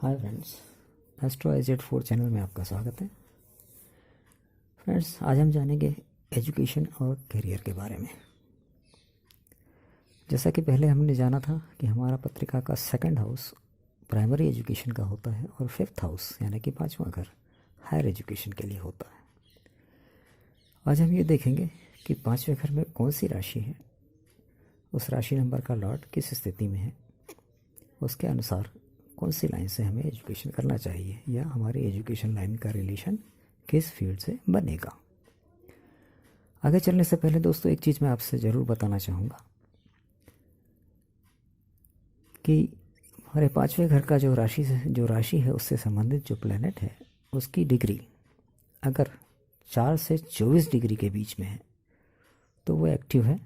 हाय friends, astro AZ 4 channel में आपका स्वागत है। फ्रेंड्स, आज हम जानेंगे एजुकेशन और करियर के बारे में। जैसा कि पहले हमने जाना था कि हमारा पत्रिका का सेकंड हाउस प्राइमरी एजुकेशन का होता है और फिफ्थ हाउस यानी कि 5वां घर हायर एजुकेशन के लिए होता है। आज हम ये देखेंगे कि 5वें घर में कौन सी राशि है, उस राशि नंबर का लॉर्ड किस स्थिति में है, उसके अनुसार कौन सी लाइन से हमें एजुकेशन करना चाहिए या हमारी एजुकेशन लाइन का रिलेशन किस फील्ड से बनेगा। आगे चलने से पहले दोस्तों एक चीज़ मैं आपसे ज़रूर बताना चाहूँगा कि हमारे 5वें घर का जो राशि है उससे संबंधित जो प्लैनेट है उसकी डिग्री अगर 4 से 24 डिग्री के बीच में है तो वो एक्टिव है।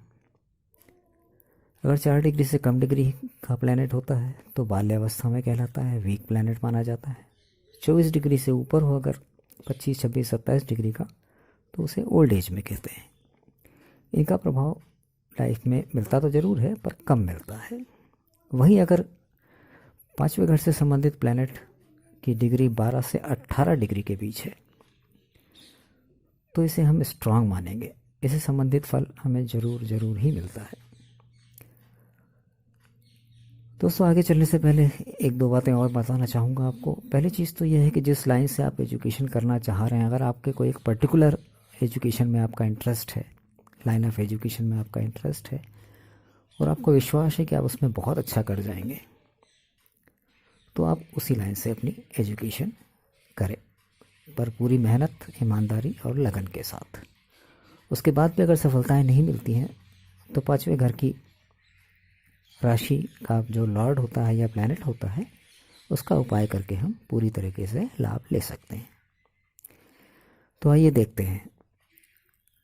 अगर 4 डिग्री से कम डिग्री का प्लैनेट होता है तो बाल्यावस्था में कहलाता है, वीक प्लैनेट माना जाता है। 24 डिग्री से ऊपर हो अगर 25, 26, 27 डिग्री का तो उसे ओल्ड एज में कहते हैं। इनका प्रभाव लाइफ में मिलता तो ज़रूर है पर कम मिलता है। वहीं अगर 5वें घर से संबंधित प्लैनेट की डिग्री 12 से 18 डिग्री के बीच है तो इसे हम स्ट्रांग मानेंगे। इससे संबंधित फल हमें ज़रूर ही मिलता है। दोस्तों आगे चलने से पहले एक दो बातें और बताना चाहूँगा आपको। पहली चीज़ तो यह है कि जिस लाइन से आप एजुकेशन करना चाह रहे हैं, अगर आपके कोई एक पर्टिकुलर एजुकेशन में आपका इंटरेस्ट है, लाइन ऑफ एजुकेशन में आपका इंटरेस्ट है और आपको विश्वास है कि आप उसमें बहुत अच्छा कर जाएंगे, तो आप उसी लाइन से अपनी एजुकेशन करें, पर पूरी मेहनत, ईमानदारी और लगन के साथ। उसके बाद भी अगर सफलताएँ नहीं मिलती हैं तो 5वें घर की राशि का जो लॉर्ड होता है या प्लैनेट होता है उसका उपाय करके हम पूरी तरीके से लाभ ले सकते हैं। तो आइए देखते हैं,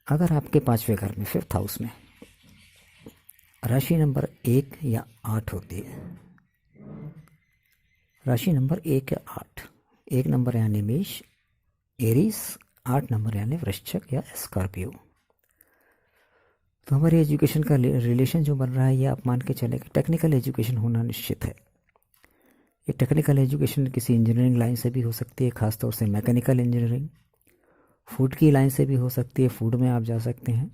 अगर आपके 5वें घर में फिफ्थ हाउस में राशि नंबर 1 या 8 होती है, राशि नंबर 1 या 8, 1 नंबर यानी मेष, एरीज, 8 नंबर यानी वृश्चिक या स्कॉर्पियो, तो हमारी एजुकेशन का रिलेशन जो बन रहा है ये आप मान के चले कि टेक्निकल एजुकेशन होना निश्चित है। ये टेक्निकल एजुकेशन किसी इंजीनियरिंग लाइन से भी हो सकती है, ख़ासतौर से मैकेनिकल इंजीनियरिंग। फूड की लाइन से भी हो सकती है, फूड में आप जा सकते हैं।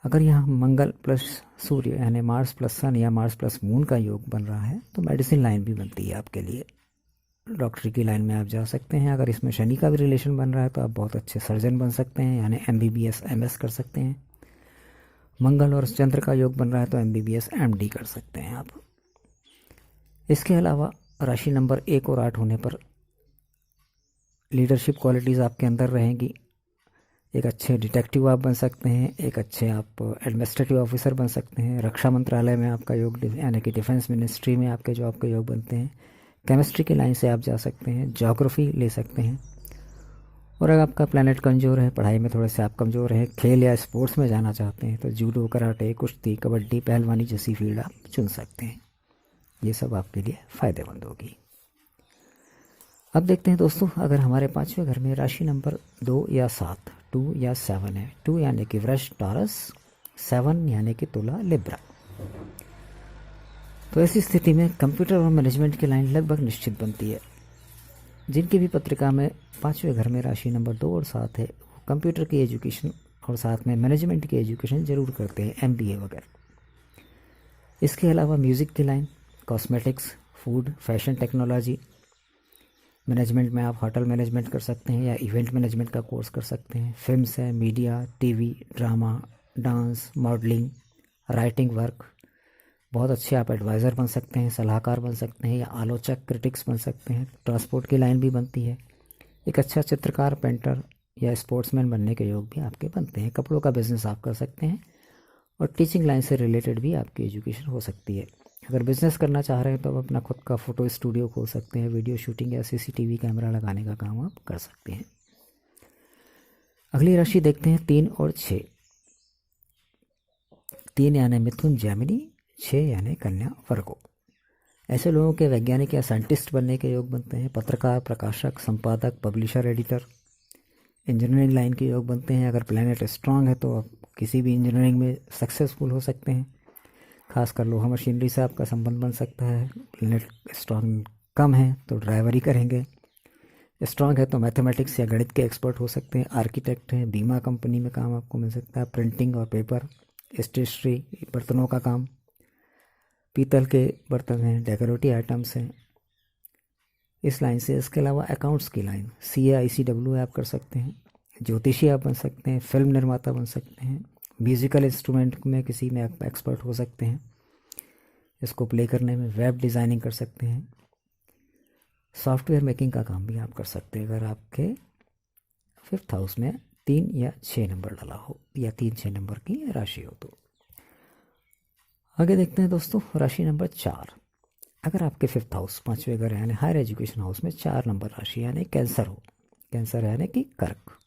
अगर यहाँ मंगल प्लस सूर्य यानी मार्स प्लस सन या मार्स प्लस मून का योग बन रहा है तो मेडिसिन लाइन भी बनती है आपके लिए, डॉक्टरी की लाइन में आप जा सकते हैं। अगर इसमें शनि का भी रिलेशन बन रहा है तो आप बहुत अच्छे सर्जन बन सकते हैं, यानी MBBS MS कर सकते हैं। मंगल और चंद्र का योग बन रहा है तो MBBS MD कर सकते हैं आप। इसके अलावा राशि नंबर 1 और 8 होने पर लीडरशिप क्वालिटीज़ आपके अंदर रहेंगी। एक अच्छे डिटेक्टिव आप बन सकते हैं, एक अच्छे आप एडमिनिस्ट्रेटिव ऑफिसर बन सकते हैं। रक्षा मंत्रालय में आपका योग यानी कि डिफेंस मिनिस्ट्री में आपके योग बनते हैं। केमिस्ट्री की लाइन से आप जा सकते हैं, ज्योग्राफी ले सकते हैं। और अगर आपका प्लैनेट कमज़ोर है, पढ़ाई में थोड़े से आप कमज़ोर हैं, खेल या स्पोर्ट्स में जाना चाहते हैं तो जूडो, कराटे, कुश्ती, कबड्डी, पहलवानी जैसी फील्ड आप चुन सकते हैं। ये सब आपके लिए फ़ायदेमंद होगी। अब देखते हैं दोस्तों, अगर हमारे 5वें घर में राशि नंबर 2 या 7, 2 या 7 है, 2 यानी कि वृष टॉरस, 7 यानी कि तुला लिब्रा, तो ऐसी स्थिति में कंप्यूटर और मैनेजमेंट की लाइन लगभग निश्चित बनती है। जिनकी भी पत्रिका में 5वें घर में राशि नंबर 2 और 7 है वो कंप्यूटर की एजुकेशन और साथ में मैनेजमेंट की एजुकेशन ज़रूर करते हैं, MBA वगैरह। इसके अलावा म्यूज़िक की line, cosmetics, food, fashion technology, management में आप होटल मैनेजमेंट कर सकते हैं या इवेंट मैनेजमेंट का कोर्स कर सकते हैं। फिल्म्स है, media, TV, drama, dance, modelling, writing work, बहुत अच्छे आप एडवाइज़र बन सकते हैं, सलाहकार बन सकते हैं या आलोचक, क्रिटिक्स बन सकते हैं। ट्रांसपोर्ट की लाइन भी बनती है। एक अच्छा चित्रकार, पेंटर या स्पोर्ट्समैन बनने के योग भी आपके बनते हैं। कपड़ों का बिज़नेस आप कर सकते हैं और टीचिंग लाइन से रिलेटेड भी आपकी एजुकेशन हो सकती है। अगर बिज़नेस करना चाह रहे हैं तो आप अपना खुद का फ़ोटो स्टूडियो खोल सकते हैं, वीडियो शूटिंग या CCTV कैमरा लगाने का काम आप कर सकते हैं। अगली राशि देखते हैं 3 और 6। 3 यानी मिथुन जेमिनी, 6 यानी कन्या वर्गो। ऐसे लोगों के वैज्ञानिक या साइंटिस्ट बनने के योग बनते हैं। पत्रकार, प्रकाशक, संपादक, पब्लिशर, एडिटर, इंजीनियरिंग लाइन के योग बनते हैं। अगर प्लैनेट स्ट्रांग है तो आप किसी भी इंजीनियरिंग में सक्सेसफुल हो सकते हैं। खासकर लोहा मशीनरी से आपका संबंध बन सकता है प्लैनेट स्ट्रांग कम है तो ड्राइवरी करेंगे, स्ट्रांग है तो मैथमेटिक्स या गणित के एक्सपर्ट हो सकते हैं, आर्किटेक्ट हैं, बीमा कंपनी में काम आपको मिल सकता है, प्रिंटिंग और पेपर, स्टेशनरी, बर्तनों का काम, पीतल के बर्तन हैं, डेकोरेटिव आइटम्स हैं, इस लाइन से। इसके अलावा अकाउंट्स की लाइन CA ICW आप कर सकते हैं, ज्योतिषी आप बन सकते हैं, फिल्म निर्माता बन सकते हैं, म्यूज़िकल इंस्ट्रूमेंट में किसी में आप एक्सपर्ट हो सकते हैं, इसको प्ले करने में, वेब डिज़ाइनिंग कर सकते हैं, सॉफ्टवेयर मेकिंग का काम भी आप कर सकते हैं अगर आपके 5th हाउस में 3 या 6 नंबर डाला हो या 3-6 नंबर की राशि हो तो। आगे देखते हैं दोस्तों राशि नंबर 4। अगर आपके 5th हाउस 5वें घर यानी हायर एजुकेशन हाउस में 4 नंबर राशि यानी कैंसर हो, कैंसर यानी कि कर्क,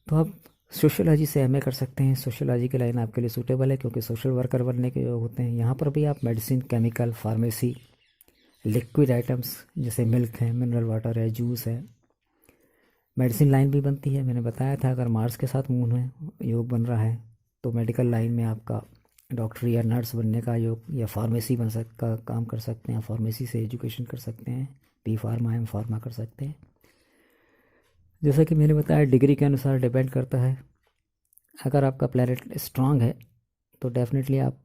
तो आप सोशियोलॉजी से MA कर सकते हैं। सोशियोलॉजी की लाइन आपके लिए सूटेबल है क्योंकि सोशल वर्कर बनने के योग होते हैं। यहाँ पर भी आप medicine, chemical, pharmacy, liquid items जैसे मिल्क है, मिनरल वाटर है, जूस है, मेडिसिन लाइन भी बनती है। मैंने बताया था अगर मार्स के साथ मून है योग बन रहा है तो मेडिकल लाइन में आपका डॉक्टर या नर्स बनने का योग या फार्मेसी बन का काम कर सकते हैं, फार्मेसी से एजुकेशन कर सकते हैं, B फार्मा M फार्मा कर सकते हैं। जैसा कि मैंने बताया डिग्री के अनुसार डिपेंड करता है। अगर आपका प्लैनेट स्ट्रांग है तो डेफिनेटली आप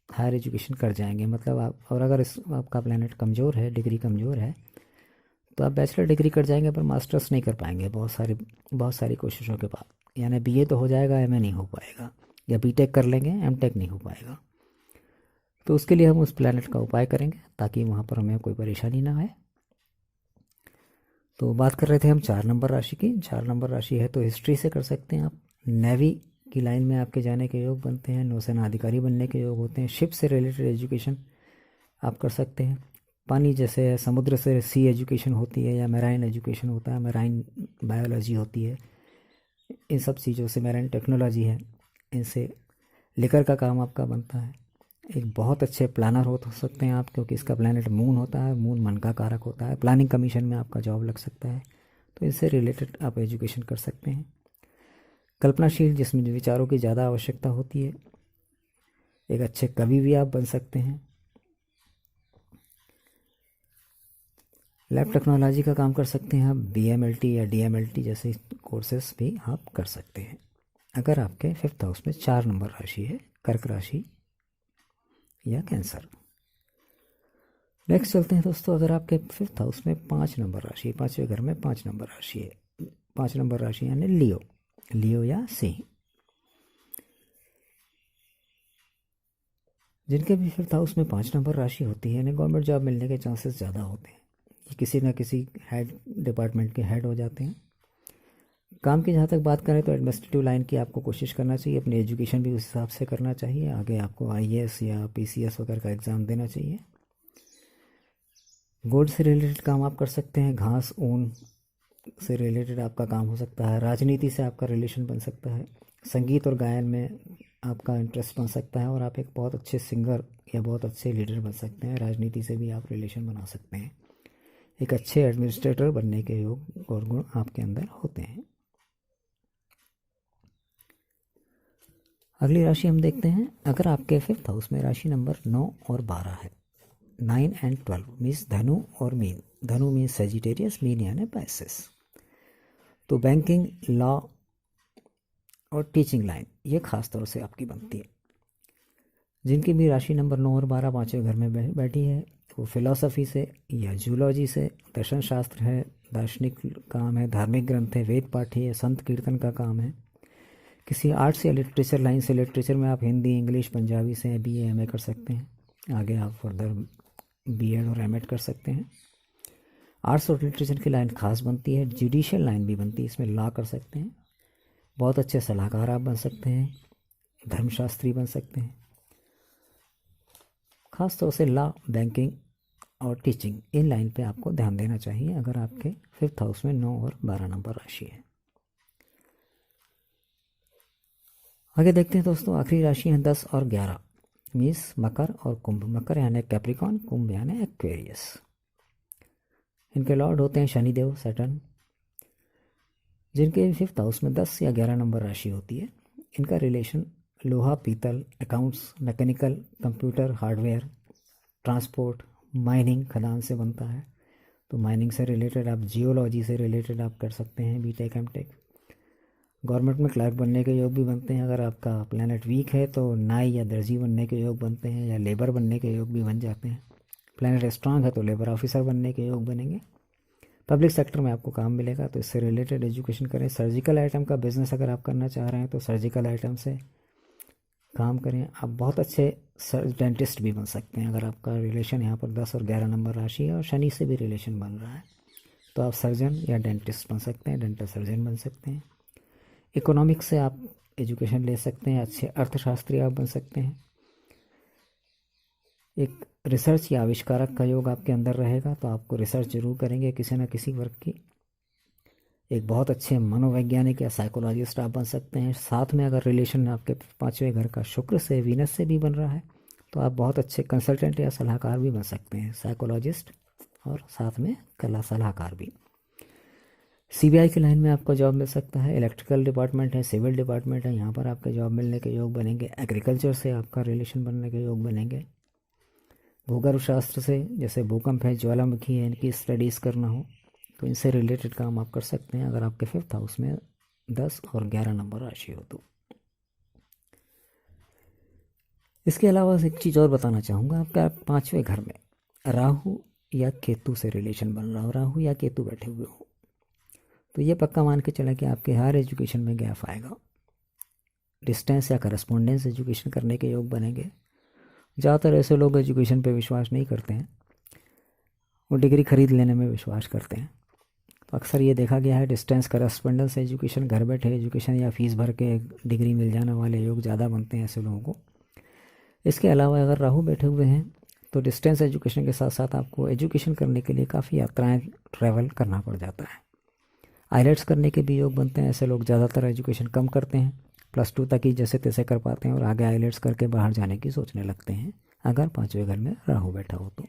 हायर एजुकेशन कर जाएंगे, मतलब आप, और अगर आपका प्लैनेट कमज़ोर है, डिग्री कमज़ोर है, तो आप बैचलर डिग्री कर जाएंगे पर मास्टर्स नहीं कर पाएंगे बहुत सारी कोशिशों के बाद। यानी BA तो हो जाएगा, MA नहीं हो पाएगा, या B.Tech कर लेंगे, M.Tech नहीं हो पाएगा। तो उसके लिए हम उस प्लैनेट का उपाय करेंगे ताकि वहाँ पर हमें कोई परेशानी ना आए। तो बात कर रहे थे हम 4 नंबर राशि की। 4 नंबर राशि है तो हिस्ट्री से कर सकते हैं आप, नेवी की लाइन में आपके जाने के योग बनते हैं, नौसेना अधिकारी बनने के योग होते हैं, शिप से रिलेटेड एजुकेशन आप कर सकते हैं, पानी जैसे समुद्र से सी एजुकेशन होती है या मैराइन एजुकेशन होता है, मैराइन बायोलॉजी होती है, इन सब चीज़ों से, मैराइन टेक्नोलॉजी है, इनसे लिकर का काम आपका बनता है। एक बहुत अच्छे प्लानर हो सकते हैं आप क्योंकि इसका प्लैनेट मून होता है, मून मन का कारक होता है, प्लानिंग कमीशन में आपका जॉब लग सकता है, तो इससे रिलेटेड आप एजुकेशन कर सकते हैं। कल्पनाशील जिसमें विचारों की ज़्यादा आवश्यकता होती है, एक अच्छे कवि भी आप बन सकते हैं। लैब टेक्नोलॉजी का काम कर सकते हैं आप, BMLT या DMLT जैसे कोर्सेस भी आप कर सकते हैं अगर आपके 5th हाउस में 4 नंबर राशि है, कर्क राशि या कैंसर। नेक्स्ट चलते हैं दोस्तों, अगर आपके 5th हाउस में 5 नंबर राशि है, 5वें घर में 5 नंबर राशि है, 5 नंबर राशि यानी लियो या सिंह, जिनके भी 5th हाउस में 5 नंबर राशि होती है, इन्हें गवर्नमेंट जॉब मिलने के चांसेस ज़्यादा होते हैं। ये किसी ना किसी हेड डिपार्टमेंट के हेड हो जाते हैं। काम की जहाँ तक बात करें तो एडमिनिस्ट्रेटिव लाइन की आपको कोशिश करना चाहिए, अपनी एजुकेशन भी उस हिसाब से करना चाहिए, आगे आपको IAS या PCS वगैरह का एग्ज़ाम देना चाहिए। गोल्ड से रिलेटेड काम आप कर सकते हैं, घास ऊन से रिलेटेड आपका काम हो सकता है, राजनीति से आपका रिलेशन बन सकता है, संगीत और गायन में आपका इंटरेस्ट बन सकता है और आप एक बहुत अच्छे सिंगर या बहुत अच्छे लीडर बन सकते हैं। राजनीति से भी आप रिलेशन बना सकते हैं। एक अच्छे एडमिनिस्ट्रेटर बनने के योग और गुण आपके अंदर होते हैं। अगली राशि हम देखते हैं, अगर आपके 5th हाउस में राशि नंबर 9 और 12 है, 9 एंड 12 मीन्स धनु और मीन, धनु मीन्स सेजिटेरियस, मीन यानी पाइसेस, तो बैंकिंग, लॉ और टीचिंग लाइन ये खास तौर से आपकी बनती है। जिनकी भी राशि नंबर 9 और 12 5वें घर में बैठी है, वो फिलॉसफी से या जूलॉजी से, दर्शन शास्त्र है, दार्शनिक काम है, धार्मिक ग्रंथ है, वेद पाठी है, संत कीर्तन का काम है, किसी आर्ट्स या लिटरेचर लाइन से, लिटरेचर में आप हिंदी, इंग्लिश, पंजाबी से BA MA कर सकते हैं, आगे आप फर्दर B.Ed और M.Ed कर सकते हैं। आर्ट्स और लिटरेचर की लाइन खास बनती है, जुडिशियल लाइन भी बनती है, इसमें लॉ कर सकते हैं, बहुत अच्छे सलाहकार आप बन सकते हैं, धर्मशास्त्री बन सकते हैं। खास तौर से लॉ, बैंकिंग और टीचिंग, इन लाइन पे आपको ध्यान देना चाहिए अगर आपके 5th हाउस में 9 और 12 नंबर राशि है। आगे देखते हैं दोस्तों, आखिरी राशि है 10 और 11 मीन्स मकर और कुंभ। मकर यानी कैप्रिकॉन, कुंभ यानी एक्वेरियस। इनके लॉर्ड होते हैं शनिदेव, सैटर्न। जिनके 5th हाउस में 10 या 11 नंबर राशि होती है, इनका रिलेशन लोहा, पीतल, accounts, mechanical, computer, hardware, transport, mining खदान से बनता है, तो माइनिंग से रिलेटेड आप, जियोलॉजी से रिलेटेड आप कर सकते हैं बीटेक एमटेक। गवर्नमेंट में क्लर्क बनने के योग भी बनते हैं। अगर आपका प्लैनेट वीक है तो नाई या दर्जी बनने के योग बनते हैं, या लेबर बनने के योग भी बन जाते हैं। प्लैनेट स्ट्रांग है तो लेबर ऑफिसर बनने के योग बनेंगे। पब्लिक सेक्टर में आपको काम मिलेगा, तो इससे रिलेटेड एजुकेशन करें। सर्जिकल आइटम का बिजनेस अगर आप करना चाह रहे हैं तो सर्जिकल आइटम से काम करें। आप बहुत अच्छे डेंटिस्ट भी बन सकते हैं। अगर आपका रिलेशन यहाँ पर 10 और 11 नंबर राशि है और शनि से भी रिलेशन बन रहा है, तो आप सर्जन या डेंटिस्ट बन सकते हैं, डेंटल सर्जन बन सकते हैं। इकोनॉमिक्स से आप एजुकेशन ले सकते हैं, अच्छे अर्थशास्त्री आप बन सकते हैं। एक रिसर्च या आविष्कारक का योग आपके अंदर रहेगा, तो आपको रिसर्च जरूर करेंगे किसी न किसी वर्क की। एक बहुत अच्छे मनोवैज्ञानिक या साइकोलॉजिस्ट आप बन सकते हैं। साथ में अगर रिलेशन आपके 5वें घर का शुक्र से, वीनस से भी बन रहा है, तो आप बहुत अच्छे कंसल्टेंट या सलाहकार भी बन सकते हैं, साइकोलॉजिस्ट और साथ में कला सलाहकार भी। सीबीआई की लाइन में आपको जॉब मिल सकता है। इलेक्ट्रिकल डिपार्टमेंट है, सिविल डिपार्टमेंट है, यहाँ पर आपके जॉब मिलने के योग बनेंगे। एग्रीकल्चर से आपका रिलेशन बनने के योग बनेंगे। भूगर्भ शास्त्र से, जैसे भूकंप है, ज्वालामुखी है, इनकी स्टडीज़ करना हो तो इनसे रिलेटेड काम आप कर सकते हैं, अगर आपके 5th हाउस में 10 और 11 नंबर राशि हो तो। इसके अलावा एक चीज़ और बताना चाहूँगा, आपका 5वें घर में राहु या केतु से रिलेशन बन रहा हो, राहु या केतु बैठे हुए हो, तो ये पक्का मान के चला कि आपके हायर एजुकेशन में गैप आएगा। डिस्टेंस या करस्पॉन्डेंस एजुकेशन करने के योग बनेंगे। ज़्यादातर ऐसे लोग एजुकेशन पे विश्वास नहीं करते हैं, वो डिग्री खरीद लेने में विश्वास करते हैं। तो अक्सर ये देखा गया है डिस्टेंस करस्पॉन्डेंस एजुकेशन, घर बैठे एजुकेशन या फीस भर के डिग्री मिल जाने वाले योग ज़्यादा बनते हैं ऐसे लोगों को। इसके अलावा अगर राहु बैठे हुए हैं तो डिस्टेंस एजुकेशन के साथ साथ आपको एजुकेशन करने के लिए काफ़ी यात्राएं ट्रैवल करना पड़ जाता है। आइलेट्स करने के भी योग बनते हैं। ऐसे लोग ज़्यादातर एजुकेशन कम करते हैं, +2 तक ही जैसे तैसे कर पाते हैं और आगे आइलेट्स करके बाहर जाने की सोचने लगते हैं, अगर 5वें घर में राहु बैठा हो तो।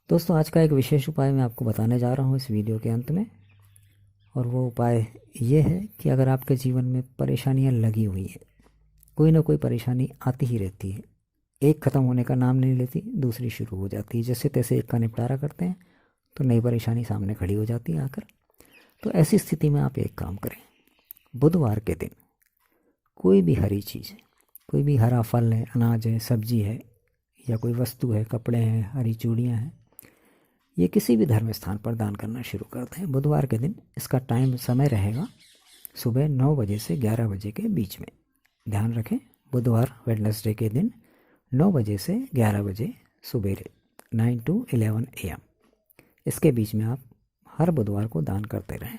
दोस्तों, आज का एक विशेष उपाय मैं आपको बताने जा रहा हूँ इस वीडियो के अंत में, और वो उपाय ये है कि अगर आपके जीवन में परेशानियाँ लगी हुई हैं, कोई ना कोई परेशानी आती ही रहती है, एक ख़त्म होने का नाम नहीं लेती, दूसरी शुरू हो जाती है। जैसे तैसे एक का निपटारा करते हैं तो नई परेशानी सामने खड़ी हो जाती है आकर। तो ऐसी स्थिति में आप एक काम करें, बुधवार के दिन कोई भी हरी चीज़, कोई भी हरा फल है, अनाज है, सब्जी है, या कोई वस्तु है, कपड़े हैं, हरी चूड़ियाँ हैं, ये किसी भी धर्म स्थान पर दान करना शुरू करते हैं बुधवार के दिन। इसका समय रहेगा सुबह 9 बजे से 11 बजे के बीच में। ध्यान रखें, बुधवार वेडनेसडे के दिन 9 बजे से 11 बजे सुबेरे, 9 to 11 AM, इसके बीच में आप हर बुधवार को दान करते रहें।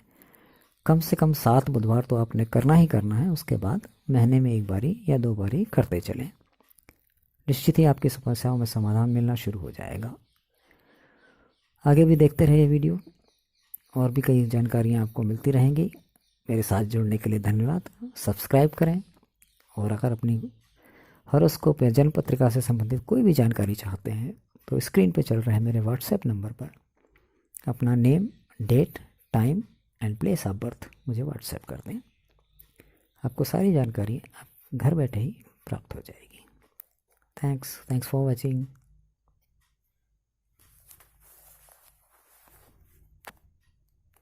कम से कम 7 बुधवार तो आपने करना ही करना है। उसके बाद महीने में 1 बारी या 2 बारी करते चलें। निश्चित ही आपकी समस्याओं में समाधान मिलना शुरू हो जाएगा। आगे भी देखते रहिए वीडियो, और भी कई जानकारियाँ आपको मिलती रहेंगी। मेरे साथ जुड़ने के लिए धन्यवाद। सब्सक्राइब करें, और अगर अपनी हॉरोस्कोप या जन्म पत्रिका से संबंधित कोई भी जानकारी चाहते हैं तो स्क्रीन पर चल रहे मेरे व्हाट्सएप नंबर पर अपना name, date, time and place of birth मुझे व्हाट्सएप कर दें। आपको सारी जानकारी आप घर बैठे ही प्राप्त हो जाएगी। Thanks for watching.